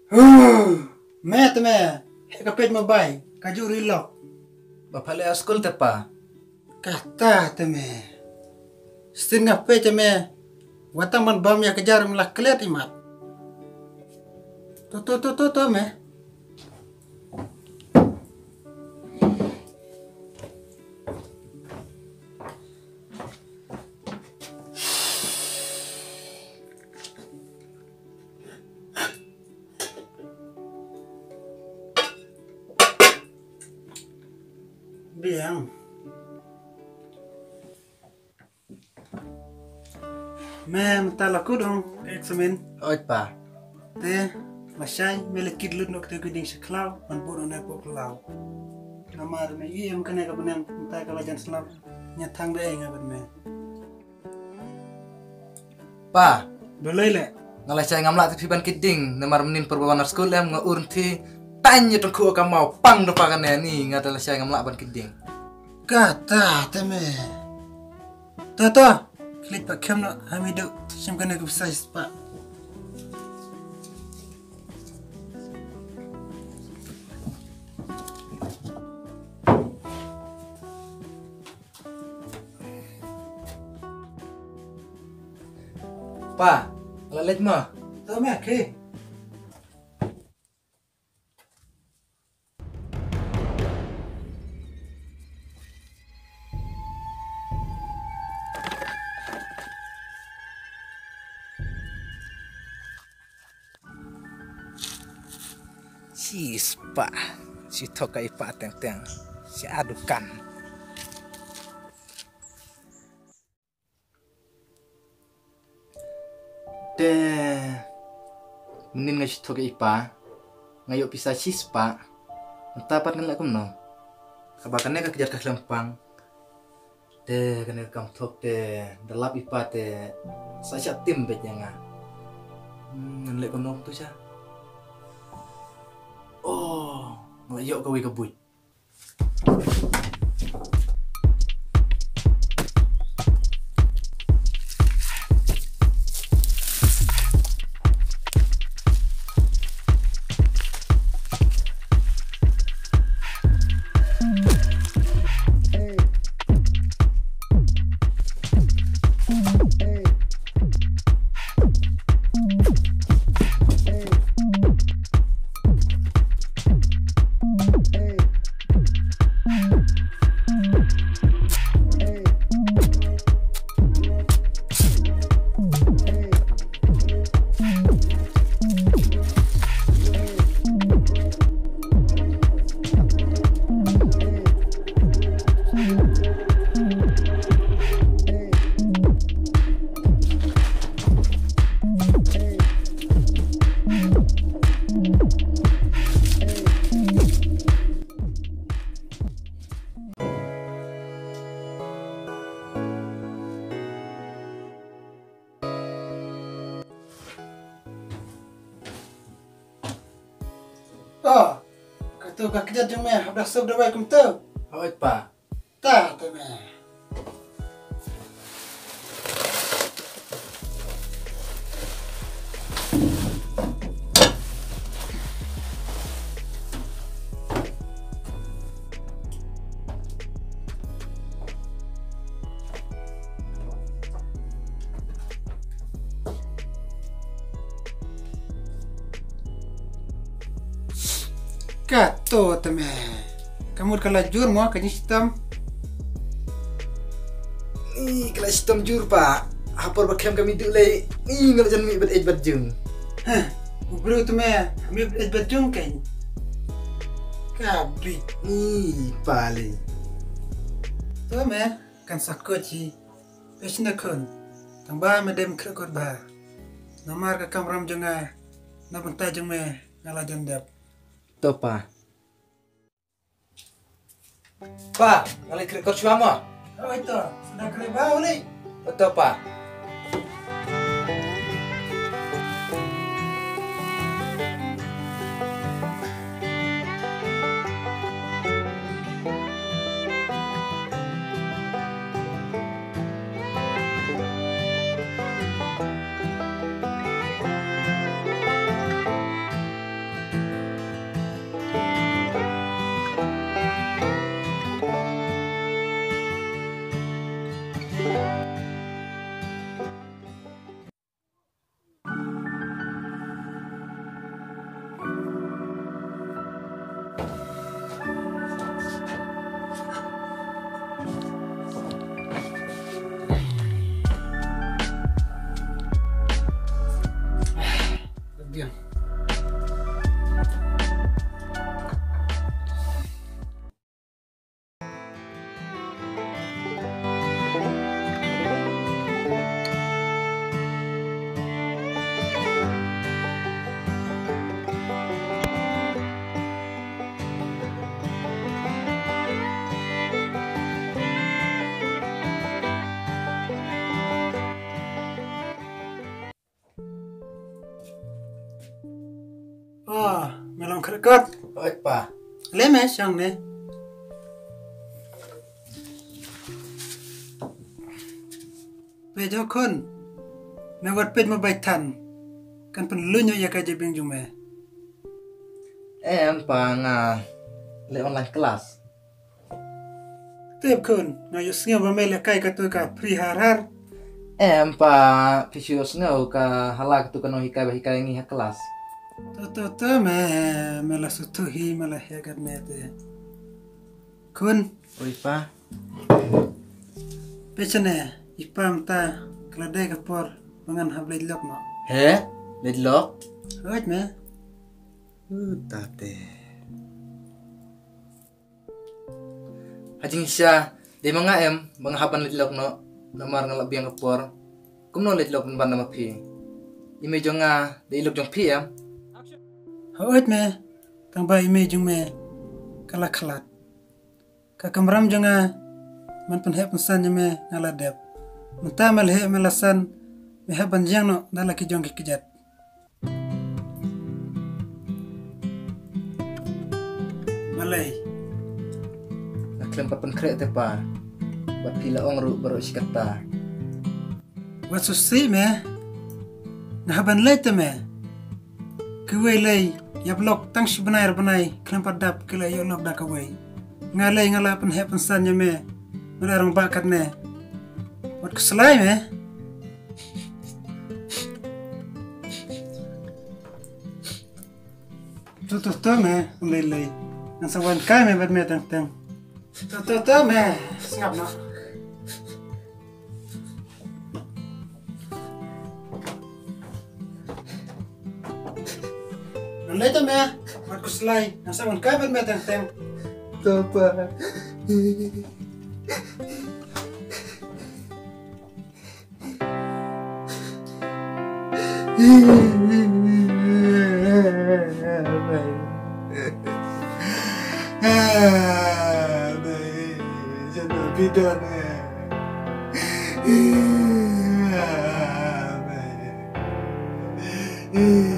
Mẹ tụi mẹ, cái page mobile, cái chú relock. Bapak le school tepa. Kata tụi mẹ. Stin ngap page mẹ. Watang man bam ya kejar melak keliat imat. Tuh mẹ. Biang. Mẹ minta laku dong eksamen. Oi pa. Teh, masai melekit lut nok teh guding seklau, man bodoh nak poklau. Nama me iya yang kena kebenan minta kalajan selap nyatang deh ngabat me. Pa, Dolai le. ngalai saya ngamla ti ban kiding nemar menin perbawanar school em ngaurun ti tanya tengku ka mau pang do pakan ni ngatala saya ngamla ban kiding. Kata teh me. Tata, klik pak kem nak hamidu sim kena ke size pak. Pa, lalit mo. Tahu me ke? Sis pa, si tokai pa teng si adukan. Menin ngai si tokai pa, ngayo pisah sis pa. Entapat kan lakum no. Kabakannya ka kejar ka lempang. Kena kam tok dalap ipa saya tim betnya nga. Ngelek kono tu siya. Oh, ngayo ka wi kabut. Oh, kata kak kerja jeme, habis sub dah baik kumtu. Oi pa. Tak tu me. Kato teme. Kamu kalau jur mau ke sistem. Ni kelas sistem jur pa. Hapor bakem kami dulai. Ni ngalajan mi bet ejbat jung. Hah, bro teme, kami bejung kan. Kabrit. Ni pali. Teme, kan sakoci. Pesna kon. Tambah medem krekot bah. Nomor ke kamram jonga. Na bentai jong me ngalajan dap. Topa. Pa, ngalai rekod suama. Oh itu, sudah kena bau ni. Betul pa. Oh, melong krekot. Oi pa. Leme sang ne. Bejo kon. Me wat pet ma bai tan. Kan pen lunyo ya ka jebing jume. Em pa nga le online kelas. Tep kon, ngayo singa ba mele kai ka tu ka pri har. Em pa pisius ngau ka halak tu kano hikai ngi ha kelas. To me la sutuhi me la hegat me te. Kun, Oi pa. pechane ipam ta klade ka por mangan hablai lok no. He? Lidlok? Hoj me. Tate. Hajing siya, di mga mga haban lidlok no, namar nga labiyang kapor. Kumno lidlok ng banda mapi. Imedyo nga, di ilog yung pi Hoj me. Tang ba ime jung me kalaklat. Ka kamram jonga man pen hep san me ngala dep. Menta mal he melasan me haban jang no dala ki jong ki kijat. Malay. Naklempat pen krek te pa. Bat pila ong ru baru sikata. Wat susi me. Ngahaban lay te me. Kuway lay yablok tang banay klempat dap kila yolok da kaway. Ngalay ngala pen hep san me. Melarang bakat ne. Wat keselai me. Tu me lay. Nang sawan kai me bat me tang. Tu me ngap no. Nalay to me. Wat keselai. Nang sawan kai bat me tang. Tapa. Jangan bidan Eh.